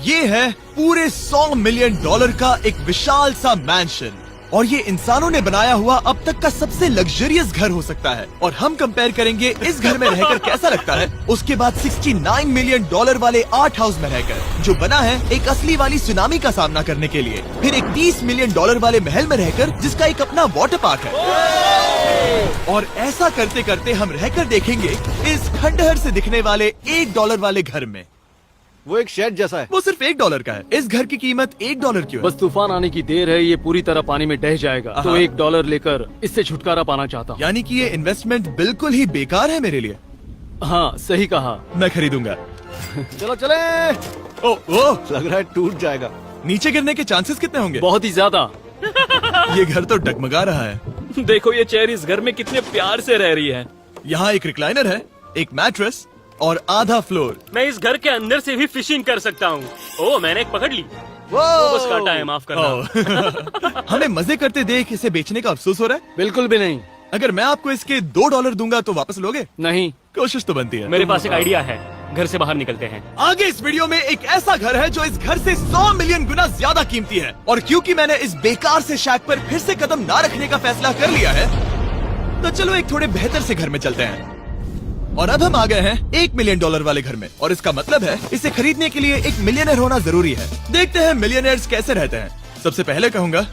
ये है पूरे $100 मिलियन का एक विशाल सा मैंशन, और ये इंसानों ने बनाया हुआ अब तक का सबसे लग्जरियस घर हो सकता है। और हम कंपेयर करेंगे इस घर में रहकर कैसा लगता है उसके बाद $69 मिलियन वाले आर्ट हाउस में रहकर, जो बना है एक असली वाली सुनामी का सामना करने के लिए। फिर एक $30 मिलियन वाले महल में रहकर जिसका एक अपना वाटर पार्क है। और ऐसा करते करते हम रहकर देखेंगे इस खंडहर से दिखने वाले $1 वाले घर में। वो एक शेड जैसा है। वो सिर्फ $1 का है। इस घर की कीमत $1 क्यों है? बस तूफान आने की देर है, ये पूरी तरह पानी में ढह जाएगा, तो $1 लेकर इससे छुटकारा पाना चाहता हूँ। यानी कि ये इन्वेस्टमेंट बिल्कुल ही बेकार है मेरे लिए। हाँ सही कहा। मैं खरीदूंगा। चलो चले। ओ, लग रहा है टूट जाएगा। नीचे गिरने के चांसेस कितने होंगे? बहुत ही ज्यादा। ये घर तो डगमगा रहा है। देखो ये चेयर इस घर में कितने प्यार से रह रही है। यहाँ एक रिक्लाइनर है, एक मैट्रेस और आधा फ्लोर। मैं इस घर के अंदर से भी फिशिंग कर सकता हूँ। ओह मैंने एक पकड़ ली। वो बस काटा है, माफ करना। हमें मजे करते देख इसे बेचने का अफसोस हो रहा है? बिल्कुल भी नहीं। अगर मैं आपको इसके $2 दूंगा तो वापस लोगे? नहीं। कोशिश तो बनती है। मेरे पास एक आइडिया है, घर से बाहर निकलते हैं। आगे इस वीडियो में एक ऐसा घर है जो इस घर से 100 मिलियन गुना ज्यादा कीमती है, और क्योंकि मैंने इस बेकार से शैक पर फिर से कदम ना रखने का फैसला कर लिया है, तो चलो एक थोड़े बेहतर से घर में चलते हैं। और अब हम आ गए हैं $1 मिलियन वाले घर में, और इसका मतलब है इसे खरीदने के लिए एक मिलियनर होना जरूरी है। देखते हैं मिलियनर्स कैसे रहते हैं। सबसे पहले कहूंगा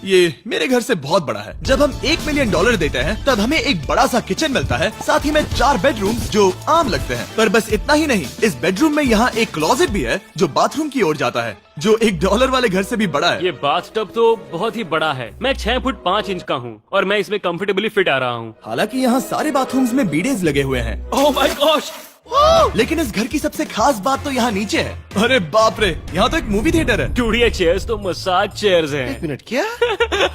ये मेरे घर से बहुत बड़ा है। जब हम $1 मिलियन देते हैं तब हमें एक बड़ा सा किचन मिलता है, साथ ही में 4 बेडरूम जो आम लगते हैं। पर बस इतना ही नहीं, इस बेडरूम में यहाँ एक क्लोजेट भी है जो बाथरूम की ओर जाता है, जो $1 वाले घर से भी बड़ा है। ये बाथटब तो बहुत ही बड़ा है। मैं 6 फुट 5 इंच का हूँ और मैं इसमें कंफर्टेबली फिट आ रहा हूँ। हालांकि यहाँ सारे बाथरूम्स में बीडेज लगे हुए हैं। Oh my gosh! लेकिन इस घर की सबसे खास बात तो यहाँ नीचे है। अरे बाप रे, यहाँ तो एक मूवी थिएटर है। टूडी ये चेयर्स तो मसाज चेयर्स हैं। 1 मिनट क्या?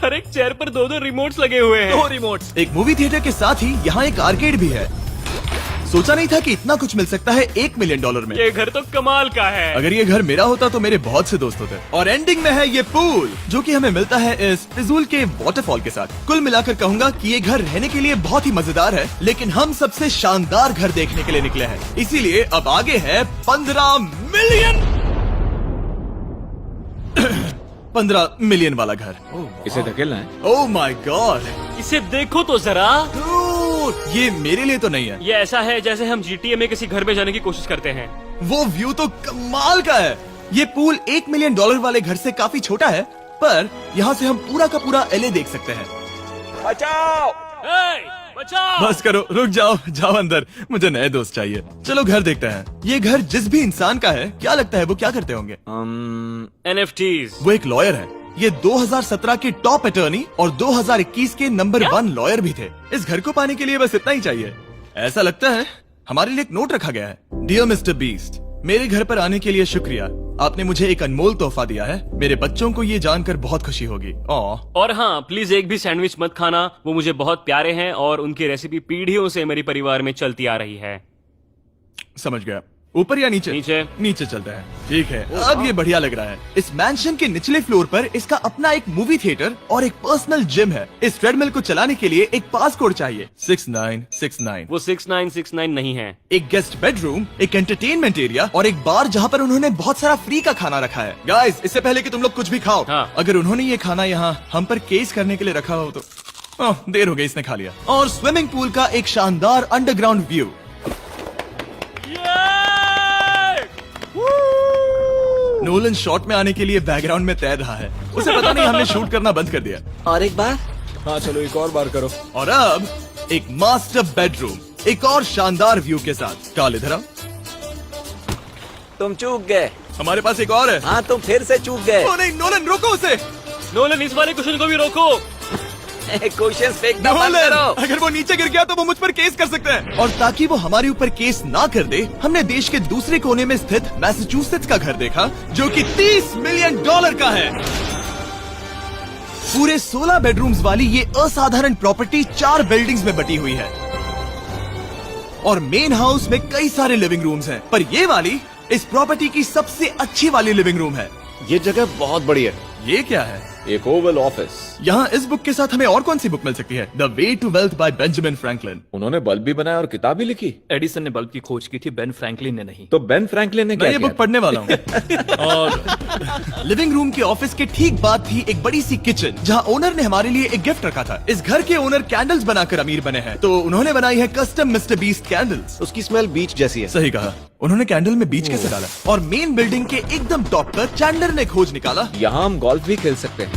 हर एक चेयर पर 2 रिमोट्स लगे हुए हैं। 2 रिमोट्स। एक मूवी थिएटर के साथ ही यहाँ एक आर्केड भी है। सोचा नहीं था कि इतना कुछ मिल सकता है $1 मिलियन में। ये घर तो कमाल का है। अगर ये घर मेरा होता तो मेरे बहुत से दोस्त होते। और एंडिंग में है ये पूल, जो कि हमें मिलता है इस फिजूल के वाटरफॉल के साथ। कुल मिलाकर कहूंगा कि ये घर रहने के लिए बहुत ही मजेदार है, लेकिन हम सबसे शानदार घर देखने के लिए निकले हैं, इसीलिए अब आगे है 15 मिलियन वाला घर। इसे धकेलना है। ओह माय गॉड, इसे देखो तो जरा। ये मेरे लिए तो नहीं है। ये ऐसा है जैसे हम GTA में किसी घर में जाने की कोशिश करते हैं। वो व्यू तो कमाल का है। ये पूल $1 मिलियन वाले घर से काफी छोटा है, पर यहाँ से हम पूरा का पूरा LA देख सकते हैं। बचाओ! बचाओ! बस करो, रुक जाओ, जाओ अंदर, मुझे नए दोस्त चाहिए। चलो घर देखते हैं। ये घर जिस भी इंसान का है, क्या लगता है वो क्या करते होंगे? NFTs। वो एक लॉयर है। ये 2017 के टॉप अटर्नी और 2021 के नंबर 1 लॉयर भी थे। इस घर को पाने के लिए बस इतना ही चाहिए। ऐसा लगता है हमारे लिए एक नोट रखा गया है। डियर मिस्टर बीस्ट, मेरे घर पर आने के लिए शुक्रिया। आपने मुझे एक अनमोल तोहफा दिया है। मेरे बच्चों को ये जानकर बहुत खुशी होगी। और हाँ, प्लीज एक भी सैंडविच मत खाना, वो मुझे बहुत प्यारे हैं और उनकी रेसिपी पीढ़ियों से मेरे परिवार में चलती आ रही है। समझ गया। ऊपर या नीचे? नीचे। नीचे चलते हैं। ठीक है, अब ये बढ़िया लग रहा है। इस मैंशन के निचले फ्लोर पर इसका अपना एक मूवी थिएटर और एक पर्सनल जिम है। इस ट्रेडमिल को चलाने के लिए एक पास कोड चाहिए, 6969। वो 6969 नहीं है। एक गेस्ट बेडरूम, एक एंटरटेनमेंट एरिया और एक बार जहाँ पर उन्होंने बहुत सारा फ्री का खाना रखा है। गाइस, इससे पहले कि तुम लोग कुछ भी खाओ, हाँ। अगर उन्होंने ये खाना यहाँ हम पर केस करने के लिए रखा हो तो देर हो गई, इसने खा लिया। और स्विमिंग पूल का एक शानदार अंडरग्राउंड व्यू। नोलन शॉट में आने के लिए बैकग्राउंड में तैर रहा है। उसे पता नहीं हमने शूट करना बंद कर दिया। और एक बार? हाँ चलो एक और बार करो। और अब एक मास्टर बेडरूम, एक और शानदार व्यू के साथ। काल इधर आओ। तुम चूक गए। हमारे पास एक और है। हाँ तुम फिर से चूक गए। ओ नहीं, नोलन रोको उसे। नोलन, इस वाले क्वेश्चन को भी रोको। क्वेश्चन फेंकना बंद नोलन, करो। अगर वो नीचे गिर गया तो वो मुझ पर केस कर सकते हैं। और ताकि वो हमारे ऊपर केस ना कर दे, हमने देश के दूसरे कोने में स्थित मैसाचुसेट्स का घर देखा, जो कि $30 मिलियन का है। पूरे 16 बेडरूम्स वाली ये असाधारण प्रॉपर्टी 4 बिल्डिंग्स में बटी हुई है, और मेन हाउस में कई सारे लिविंग रूम्स हैं, पर ये वाली इस प्रॉपर्टी की सबसे अच्छी वाली लिविंग रूम है। ये जगह बहुत बड़ी है। ये क्या है? एक ओवल ऑफिस। यहाँ इस बुक के साथ हमें और कौन सी बुक मिल सकती है? The way to wealth by Benjamin Franklin. उन्होंने बल्ब भी बनाया और किताब भी लिखी। एडिसन ने बल्ब की खोज की थी, बेन फ्रैंकलिन ने नहीं। तो बेन फ्रैंकलिन ने मैं क्या ये किया? बुक पढ़ने वाला हूँ। और लिविंग रूम के ऑफिस के ठीक बाद थी एक बड़ी सी किचन, जहाँ ओनर ने हमारे लिए एक गिफ्ट रखा था। इस घर के ओनर कैंडल्स बनाकर अमीर बने हैं, तो उन्होंने बनाई है कस्टम मिस्टर बीस्ट कैंडल्स। उसकी स्मेल बीच जैसी है। सही कहा, उन्होंने कैंडल में बीच कैसे डाला? और मेन बिल्डिंग के एकदम टॉप पर चैंडलर ने खोज निकाला। यहाँ हम गोल्फ भी खेल सकते हैं।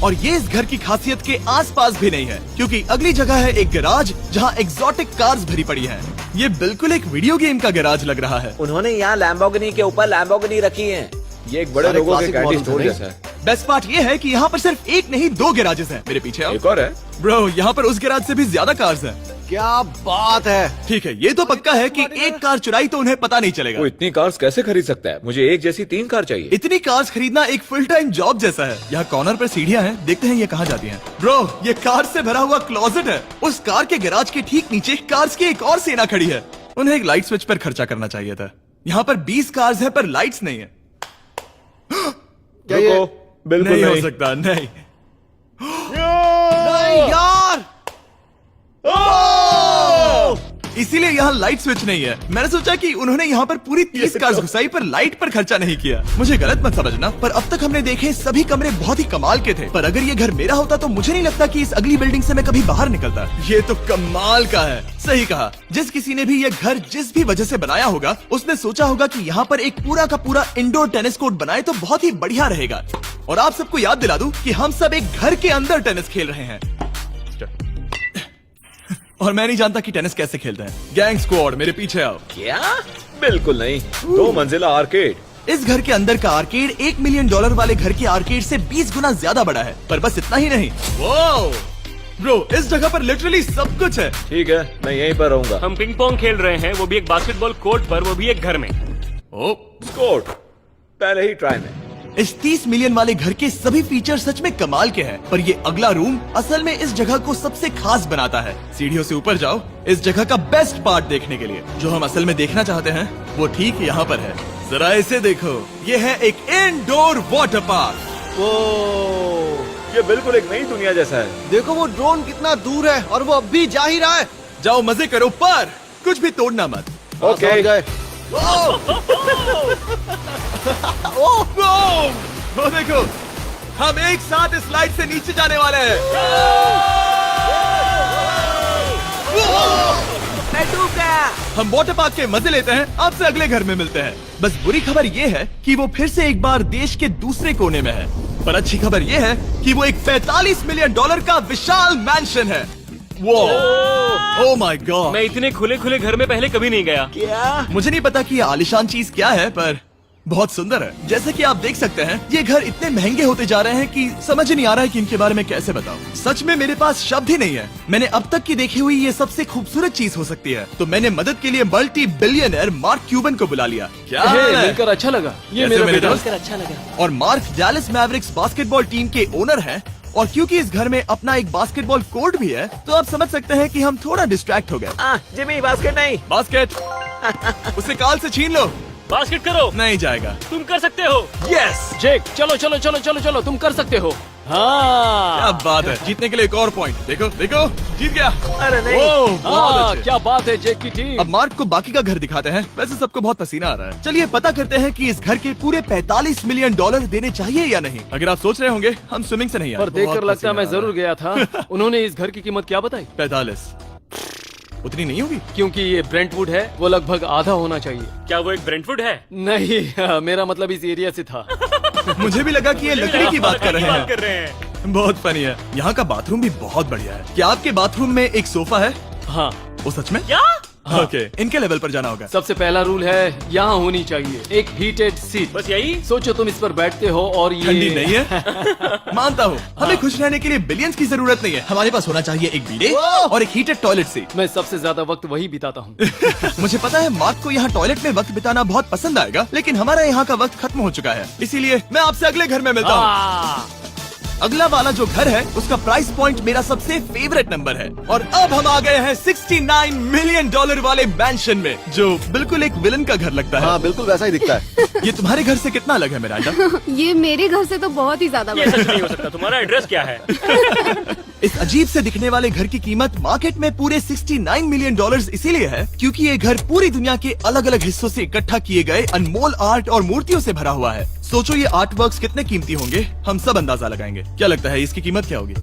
और ये इस घर की खासियत के आसपास भी नहीं है, क्योंकि अगली जगह है एक गैराज जहाँ एग्जॉटिक कार्स भरी पड़ी हैं। ये बिल्कुल एक वीडियो गेम का गैराज लग रहा है। उन्होंने यहाँ लैम्बोर्गिनी के ऊपर लैम्बोर्गिनी रखी है। ये एक बड़े सारे लोगों के classic कैंडी models स्टोर हैं। जैसा है। बेस्ट पार्ट ये है कि यहाँ पर सिर्फ एक नहीं 2 गैराजेस हैं। मेरे पीछे आओ। एक और है। ब्रो, यहाँ पर उस गैराज से भी ज्यादा कार्स हैं। क्या बात है। ठीक है, ये तो पक्का है कि एक कार चुराई तो उन्हें पता नहीं चलेगा। वो इतनी कार्स कैसे खरीद सकता है? मुझे एक जैसी 3 कार चाहिए। इतनी कार्स खरीदना एक फुल टाइम जॉब जैसा है। यहाँ कॉर्नर पर सीढ़ियाँ हैं, देखते हैं ये कहाँ जाती हैं। ब्रो, ये कार से भरा हुआ क्लोजेट है। उस कार के गैराज के ठीक नीचे कार्स की एक और सेना खड़ी है। उन्हें एक लाइट स्विच पर खर्चा करना चाहिए था। यहाँ पर 20 कार्स हैं पर लाइट्स नहीं है। रुको, बिल्कुल नहीं हो नहीं। सकता, नहीं। नहीं यार। इसीलिए यहाँ लाइट स्विच नहीं है। मैंने सोचा कि उन्होंने यहाँ पर पूरी 30 कार्स घुसाई पर लाइट पर खर्चा नहीं किया। मुझे गलत मत समझना, पर अब तक हमने देखे सभी कमरे बहुत ही कमाल के थे। पर अगर ये घर मेरा होता तो मुझे नहीं लगता कि इस अगली बिल्डिंग से मैं कभी बाहर निकलता। ये तो कमाल का है। सही कहा, जिस किसी ने भी ये घर जिस भी वजह से बनाया होगा, उसने सोचा होगा कि यहाँ पर एक पूरा का पूरा इंडोर टेनिस कोर्ट बनाए तो बहुत ही बढ़िया रहेगा। और आप सबको याद दिला दूं कि हम सब एक घर के अंदर टेनिस खेल रहे हैं। और मैं नहीं जानता कि टेनिस कैसे खेलते हैं। गैंग स्क्वाड, मेरे पीछे आओ। क्या? बिल्कुल नहीं। 2 मंजिला आर्केड। इस घर के अंदर का आर्केड $1 मिलियन वाले घर के आर्केड से 20 गुना ज्यादा बड़ा है। पर बस इतना ही नहीं। वाओ ब्रो, इस जगह पर लिटरली सब कुछ है। ठीक है, मैं यहीं पर रहूंगा। हम पिंग पोंग खेल रहे हैं, वो भी एक बास्केटबॉल कोर्ट पर, वो भी एक घर में। ओ, स्कोर पहले ही ट्राई में। इस 30 मिलियन वाले घर के सभी फीचर सच में कमाल के हैं, पर ये अगला रूम असल में इस जगह को सबसे खास बनाता है। सीढ़ियों से ऊपर जाओ इस जगह का बेस्ट पार्ट देखने के लिए। जो हम असल में देखना चाहते हैं वो ठीक यहाँ पर है। जरा इसे देखो, ये है एक इंडोर वाटर पार्क। ये बिल्कुल एक नई दुनिया जैसा है। देखो वो ड्रोन कितना दूर है और वो अब भी जा ही रहा है। जाओ मजे करो, पर कुछ भी तोड़ना मत। ओके। समझ गए। वो देखो, हम एक साथ इस लाइट से नीचे जाने वाले हैं। मैं डूब गया। हम वाटर पार्क के मजे लेते हैं, आपसे अगले घर में मिलते हैं। बस बुरी खबर ये है कि वो फिर से एक बार देश के दूसरे कोने में है, पर अच्छी खबर ये है कि वो एक $45 मिलियन का विशाल मैंशन है। वो ओह माय गॉड, मैं इतने खुले खुले घर में पहले कभी नहीं गया। क्या? मुझे नहीं पता कि ये आलिशान चीज क्या है, पर बहुत सुंदर है। जैसे कि आप देख सकते हैं, ये घर इतने महंगे होते जा रहे हैं कि समझ नहीं आ रहा है कि इनके बारे में कैसे बताऊं। सच में मेरे पास शब्द ही नहीं है। मैंने अब तक की देखी हुई ये सबसे खूबसूरत चीज हो सकती है। तो मैंने मदद के लिए मल्टी बिलियनर मार्क क्यूबन को बुला लिया। क्या हाल है? मिलकर अच्छा लगा। ये कैसे मेरा मेरे बेटा। दोस्त? अच्छा लगा। और mark Dallas Mavericks basketball team के ओनर हैं। और क्योंकि इस घर में अपना एक बास्केटबॉल कोर्ट भी है, तो आप समझ सकते हैं कि हम थोड़ा डिस्ट्रैक्ट हो गए। जिमी बास्केट नहीं। बास्केट उसे काल से छीन लो। बास्केट करो, नहीं जाएगा। तुम कर सकते हो। यस, जेक, चलो चलो चलो चलो चलो, तुम कर सकते हो। हाँ क्या बात है। जीतने के लिए एक और पॉइंट। देखो देखो, जीत गया। अरे नहीं। ओह, बहुत हाँ, अच्छे। क्या बात है जेक की टीम। अब मार्क को बाकी का घर दिखाते हैं। वैसे सबको बहुत पसीना आ रहा है। चलिए पता करते हैं कि इस घर के पूरे $45 मिलियन देने चाहिए या नहीं। अगर आप सोच रहे होंगे हम स्विमिंग से नहीं आए, पर देखकर बहुत लगता है मैं पसीना आ जरूर गया था। उन्होंने इस घर की कीमत क्या बताई? रहा है। 45 उतनी नहीं होगी। क्योंकि ये ब्रेंटवुड है, वो लगभग आधा होना चाहिए। क्या वो एक ब्रेंटवुड है? नहीं, मेरा मतलब इस एरिया से था। मुझे भी लगा कि ये लकड़ी की बात कर रहे बात कर हैं। रहे हैं। बहुत फनी है। यहाँ का बाथरूम भी बहुत बढ़िया है। क्या आपके बाथरूम में एक सोफा है? हाँ, वो सच में? क्या? ओके, इनके लेवल पर जाना होगा। सबसे पहला रूल है यहाँ होनी चाहिए एक हीटेड सीट। बस यही? सोचो तुम इस पर बैठते हो और ये ठंडी नहीं है। मानता हूँ, हमें खुश रहने के लिए बिलियंस की जरूरत नहीं है। हमारे पास होना चाहिए एक बीडे और एक हीटेड टॉयलेट सीट। मैं सबसे ज्यादा वक्त वही बिताता हूँ। मुझे पता है मार्क को यहाँ टॉयलेट में वक्त बिताना बहुत पसंद आएगा, लेकिन हमारा यहाँ का वक्त खत्म हो चुका है। इसीलिए मैं आपसे अगले घर में मिलता हूँ। अगला वाला जो घर है उसका प्राइस पॉइंट मेरा सबसे फेवरेट नंबर है। और अब हम आ गए हैं 69 मिलियन डॉलर वाले मैंशन में, जो बिल्कुल एक विलन का घर लगता है। हाँ बिल्कुल वैसा ही दिखता है। ये तुम्हारे घर से कितना अलग है मिरांडा? ये मेरे घर से तो बहुत ही ज्यादा ये बड़ा सच नहीं हो सकता। तुम्हारा एड्रेस क्या है? इस अजीब से दिखने वाले घर की कीमत मार्केट में पूरे 69 मिलियन डॉलर्स इसीलिए है क्योंकि ये घर पूरी दुनिया के अलग अलग हिस्सों से इकट्ठा किए गए अनमोल आर्ट और मूर्तियों से भरा हुआ है। सोचो ये आर्ट वर्क्स कितने कीमती होंगे, हम सब अंदाजा लगाएंगे। क्या लगता है इसकी कीमत क्या होगी?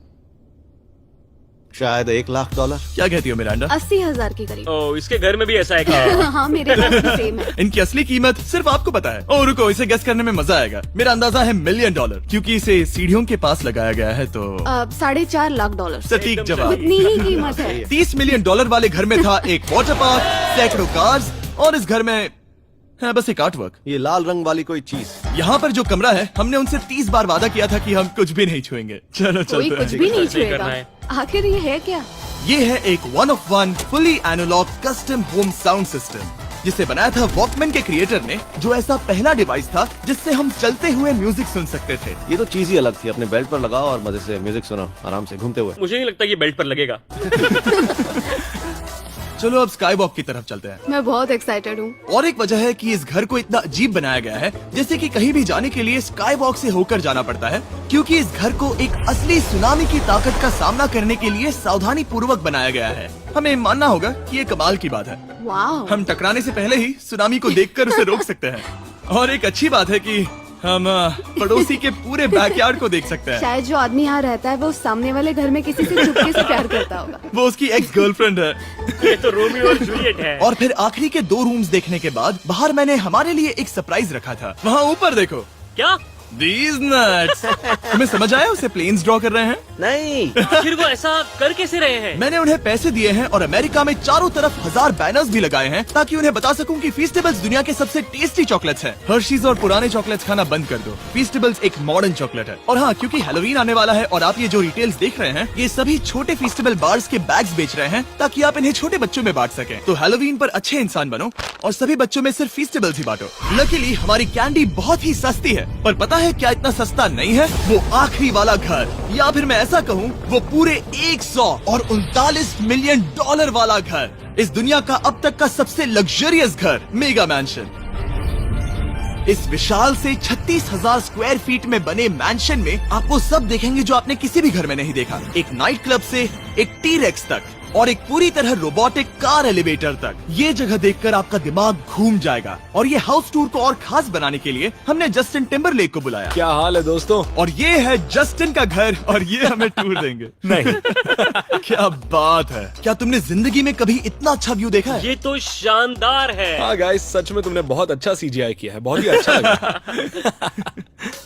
शायद $1 लाख। क्या कहती हो मिरांडा? 80,000 के करीब। ओ, इसके घर में भी ऐसा है क्या? हाँ मेरे घर भी सेम है। इनकी असली कीमत सिर्फ आपको पता है। ओ रुको, इसे गेस करने में मजा आएगा। मेरा अंदाजा है $1 मिलियन क्योंकि इसे सीढ़ियों के पास लगाया गया है। तो $4.5 लाख। सटीक एकदम जवाब। उतनी ही कीमत है। $30 मिलियन वाले घर में था एक वाटर पार्क, सैकड़ों कार्स और इस घर में है बस एक आर्ट वर्क। ये लाल रंग वाली कोई चीज। यहाँ पर जो कमरा है हमने उनसे 30 बार वादा किया था कि हम कुछ भी नहीं छुएंगे। चलो कोई चलते कुछ हैं। भी नहीं सही करना छुएगा। है। आखिर ये है क्या? ये है एक 1 of 1 fully analogue custom home sound system जिसे बनाया था वॉकमैन के क्रिएटर ने, जो ऐसा पहला डिवाइस था जिससे हम चलते हुए म्यूजिक सुन सकते थे। ये तो चीज ही अलग थी। अपने बेल्ट पर लगाओ और मजे से म्यूजिक सुनो आराम से घूमते हुए। मुझे नहीं लगता ये बेल्ट पर लगेगा। चलो अब स्काई वॉक की तरफ चलते हैं। मैं बहुत एक्साइटेड हूँ। और एक वजह है कि इस घर को इतना अजीब बनाया गया है जैसे कि कहीं भी जाने के लिए स्काई वॉक से होकर जाना पड़ता है, क्योंकि इस घर को एक असली सुनामी की ताकत का सामना करने के लिए सावधानी पूर्वक बनाया गया है। हमें मानना होगा कि ये कमाल की बात है। वाह। हम टकराने से पहले ही सुनामी को देखकर उसे रोक सकते हैं। और एक अच्छी बात है कि हम पड़ोसी के पूरे बैकयार्ड को देख सकते हैं। शायद जो आदमी यहाँ रहता है वो सामने वाले घर में किसी से चुपके से प्यार करता होगा। वो उसकी एक्स गर्लफ्रेंड है। ये तो रोमियो और जूलियट है। और फिर आखिरी के 2 रूम्स देखने के बाद बाहर मैंने हमारे लिए एक सरप्राइज रखा था। वहाँ ऊपर देखो। क्या? These nuts! तुम्हें समझ आया उसे प्लेन्स ड्रॉ कर रहे हैं? नहीं। फिर वो ऐसा कर कैसे रहे हैं? मैंने उन्हें पैसे दिए हैं और अमेरिका में चारों तरफ 1000 बैनर्स भी लगाए हैं ताकि उन्हें बता सकूं कि फीस्टेबल्स दुनिया के सबसे टेस्टी चॉकलेट्स हैं। हर्शीज और पुराने चॉकलेट्स खाना बंद कर दो। फीस्टेबल्स एक मॉडर्न चॉकलेट है। और हाँ, क्योंकि हैलोवीन आने वाला है और आप ये जो रिटेल्स देख रहे हैं ये सभी छोटे फीस्टेबल बार्स के बैग्स बेच रहे हैं ताकि आप इन्हें छोटे बच्चों में बांट सकें। तो हैलोवीन पर अच्छे इंसान बनो और सभी बच्चों में सिर्फ फीस्टेबल्स ही बांटो। लकीली हमारी कैंडी बहुत ही सस्ती है, पर पता है क्या इतना सस्ता नहीं है? वो आखिरी वाला घर, या फिर मैं ऐसा कहूँ वो पूरे 139 मिलियन डॉलर वाला घर। इस दुनिया का अब तक का सबसे लग्जरियस घर, मेगा मैंशन। इस विशाल से 36,000 स्क्वायर फीट में बने मैंशन में आप वो सब देखेंगे जो आपने किसी भी घर में नहीं देखा। एक नाइट क्लब से एक टी-रेक्स तक और एक पूरी तरह रोबोटिक कार एलिवेटर तक। ये जगह देखकर आपका दिमाग घूम जाएगा। और ये हाउस टूर को और खास बनाने के लिए हमने जस्टिन टिम्बरलेक को बुलाया। क्या हाल है दोस्तों? और ये है जस्टिन का घर और ये हमें टूर देंगे। नहीं। क्या बात है! क्या तुमने जिंदगी में कभी इतना अच्छा व्यू देखा है? ये तो शानदार है। हाँ गाइस, सच में तुमने बहुत अच्छा CGI किया है। बहुत ही अच्छा लगा।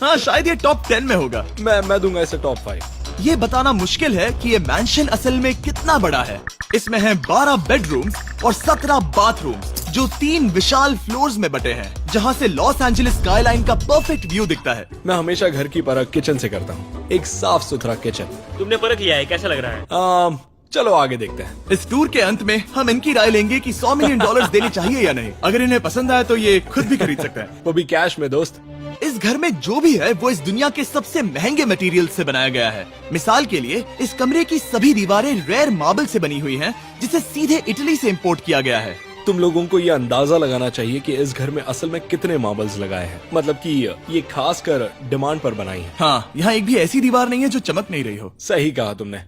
हाँ, शायद ये टॉप 10 में होगा। मैं दूंगा इसे टॉप 5। ये बताना मुश्किल है कि ये मैंशन असल में कितना बड़ा है। इसमें है 12 बेडरूम्स और 17 बाथरूम्स जो 3 विशाल फ्लोर्स में बटे हैं, जहाँ से लॉस एंजलिस स्काईलाइन का परफेक्ट व्यू दिखता है। मैं हमेशा घर की परख किचन से करता हूँ। एक साफ सुथरा किचन। तुमने परख लिया है, कैसा लग रहा है? चलो आगे देखते हैं। इस टूर के अंत में हम इनकी राय लेंगे कि $100 मिलियन देने चाहिए या नहीं। अगर इन्हें पसंद आए तो ये खुद भी खरीद सकते हैं। वो भी कैश में दोस्त। इस घर में जो भी है वो इस दुनिया के सबसे महंगे मटेरियल से बनाया गया है। मिसाल के लिए इस कमरे की सभी दीवारें रेयर मार्बल से बनी हुई हैं, जिसे सीधे इटली से इंपोर्ट किया गया है। तुम लोगों को ये अंदाजा लगाना चाहिए कि इस घर में असल में कितने मार्बल्स लगाए हैं। मतलब कि ये खास कर डिमांड पर बनाई है। हाँ, यहाँ एक भी ऐसी दीवार नहीं है जो चमक नहीं रही हो। सही कहा तुमने।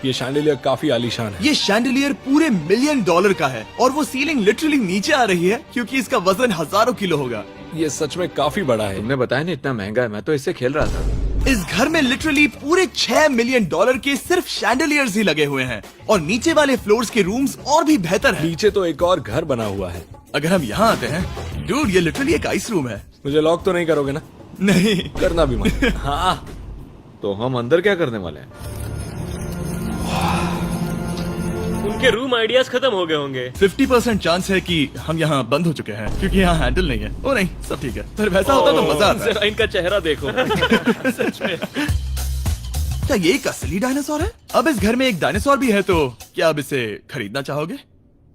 ये शैंडिलियर काफी आलीशान है। ये शैंडिलियर पूरे $1 मिलियन का है और वो सीलिंग लिटरली नीचे आ रही है क्योंकि इसका वजन हजारों किलो होगा। ये सच में काफी बड़ा है। तुमने बताया ना इतना महंगा है, मैं तो इससे खेल रहा था। इस घर में लिटरली पूरे $6 मिलियन के सिर्फ शैंडिलियर्स ही लगे हुए हैं और नीचे वाले फ्लोर्स के रूम्स और भी बेहतर हैं। नीचे तो एक और घर बना हुआ है। अगर हम यहाँ आते हैं, डूड, ये लिटरली एक आइस रूम है। मुझे लॉक तो नहीं करोगे ना? नहीं करना भी मत। हाँ, तो हम अंदर क्या करने वाले हैं? उनके रूम आइडियाज खत्म हो गए होंगे। 50% चांस है कि हम यहाँ बंद हो चुके हैं क्योंकि यहाँ हैंडल नहीं है। ओ नहीं, सब ठीक है। पर वैसा होता तो मजा आता। जरा इनका चेहरा देखो। सच में। क्या ये एक असली डायनासोर है? अब इस घर में एक डायनासोर भी है, तो क्या अब इसे खरीदना चाहोगे?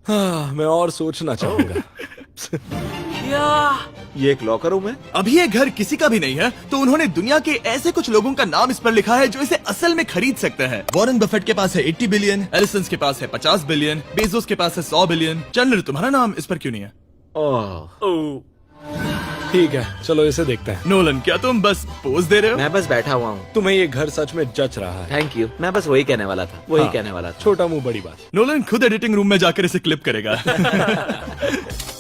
हाँ, मैं और सोचना चाहूंगा। क्या ये एक लॉकर रूम है? अभी ये घर किसी का भी नहीं है, तो उन्होंने दुनिया के ऐसे कुछ लोगों का नाम इस पर लिखा है जो इसे असल में खरीद सकते हैं। वॉरेन बफेट के पास है 80 बिलियन, एलिसन के पास है 50 बिलियन, बेजोस के पास है 100 बिलियन। चंद्र, तुम्हारा नाम इस पर क्यों नहीं है? ओह, ठीक है, चलो इसे देखते हैं। नोलन, क्या तुम बस पोज दे रहे हो? मैं बस बैठा हुआ हूँ। तुम्हें ये घर सच में जच रहा है। Thank you. मैं बस वही कहने वाला था, वही हाँ। कहने वाला था। छोटा मुंह बड़ी बात। नोलन खुद एडिटिंग रूम में जाकर इसे क्लिप करेगा।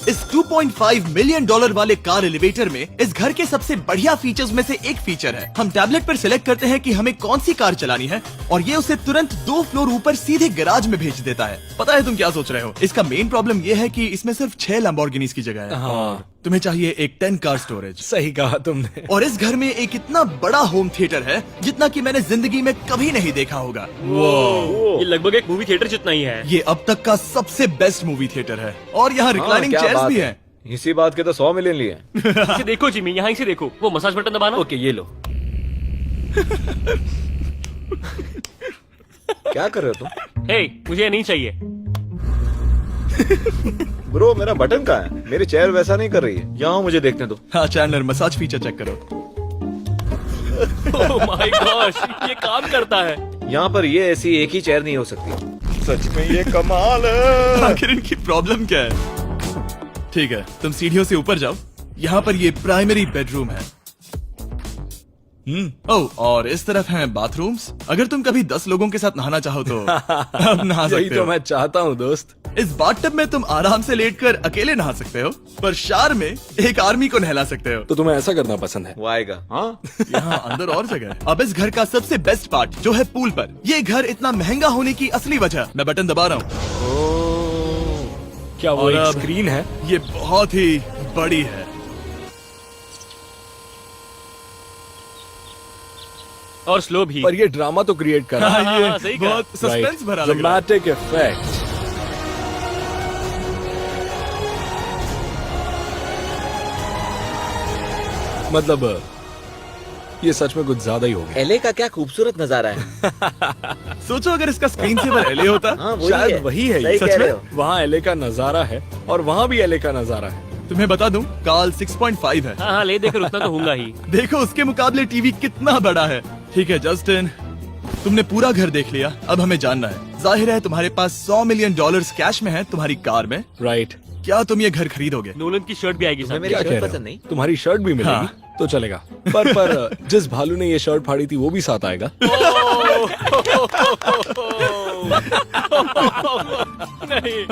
इस $2.5 मिलियन वाले कार एलिवेटर में इस घर के सबसे बढ़िया फीचर्स में से एक फीचर है। हम टैबलेट पर सिलेक्ट करते हैं कि हमें कौन सी कार चलानी है और ये उसे तुरंत 2 फ्लोर ऊपर सीधे गैराज में भेज देता है। पता है तुम क्या सोच रहे हो? इसका मेन प्रॉब्लम ये है कि इसमें सिर्फ 6 लैम्बोर्गिनीज की जगह है। हाँ। तुम्हें चाहिए एक 10 कार स्टोरेज। सही कहा तुमने। और इस घर में एक इतना बड़ा होम थिएटर है जितना कि मैंने जिंदगी में कभी नहीं देखा होगा। ये लगभग एक मूवी थिएटर जितना ही है। ये अब तक का सबसे बेस्ट मूवी थिएटर है और यहाँ रिक्लाइनिंग क्या चेयर्स बात भी है। हैं। इसी बात के तो 100 मिलियन लिए हैं। इसे देखो जिमी, यहाँ इसे देखो, वो मसाज बटन दबाना। ओके, ये लो। क्या कर रहे हो तुम? हे, मुझे ये नहीं चाहिए। ब्रो, मेरा बटन कहाँ है? मेरी चेयर वैसा नहीं कर रही है। यहाँ मुझे देखने दो। हाँ चैंडलर, मसाज फीचर चेक करो। ओह माय गॉश, ये काम करता है। यहाँ पर ये ऐसी एक ही चेयर नहीं हो सकती। सच में ये कमाल है। आखिर इनकी प्रॉब्लम क्या है? ठीक है, तुम सीढ़ियों से ऊपर जाओ। यहाँ पर ये प्राइमरी बेडरूम है। ओह, और इस तरफ हैं बाथरूम्स। अगर तुम कभी 10 लोगों के साथ नहाना चाहो तो अब नहा यही सकते तो हो। मैं चाहता हूँ दोस्त। इस बाथटब में तुम आराम से लेटकर अकेले नहा सकते हो, पर शार में एक आर्मी को नहला सकते हो। तो तुम्हें ऐसा करना पसंद है? वो आएगा। हाँ, यहाँ अंदर और जगह है। अब इस घर का सबसे बेस्ट पार्ट जो है पूल पर। ये घर इतना महंगा होने की असली वजह, मैं बटन दबा रहा हूँ। क्या वो और एक अब- स्क्रीन है? ये बहुत ही बड़ी है। और स्लो भी। पर ये ड्रामा तो क्रिएट कर रहा है। हाँ, ये सही कहा। बहुत सस्पेंस भरा लग रहा है। Dramatic effect. मतलब ये सच में कुछ ज्यादा ही हो गया। एले का क्या खूबसूरत नजारा है। सोचो अगर इसका स्क्रीन सेवर एलए होता। हाँ, वही शायद है। वही है सही ये। कह सच रहे में? हो। वहाँ एले का नजारा है और वहाँ भी एले का नजारा है। तुम्हें बता दूं, काल 6.5 है। हाँ हाँ, ले देकर उतना तो होगा ही। देखो उसके मुकाबले टीवी कितना बड़ा है। ठीक है जस्टिन, तुमने पूरा घर देख लिया, अब हमें जानना है। जाहिर है तुम्हारे पास $100 मिलियन कैश में है तुम्हारी कार में। राइट। क्या तुम ये घर खरीदोगे? नोलन की शर्ट भी आएगी तुम्हें साथ। मेरी क्या कह शर्ट रहे पसंद हो? नहीं? तुम्हारी शर्ट भी मिलेगी हाँ। तो चलेगा। पर जिस भालू ने ये शर्ट फाड़ी थी वो भी साथ आएगा। नहीं।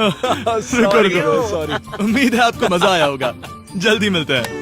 शुक्र करो। सॉरी। उम्मीद है आपको मजा आया होगा। जल्दी मिलते हैं।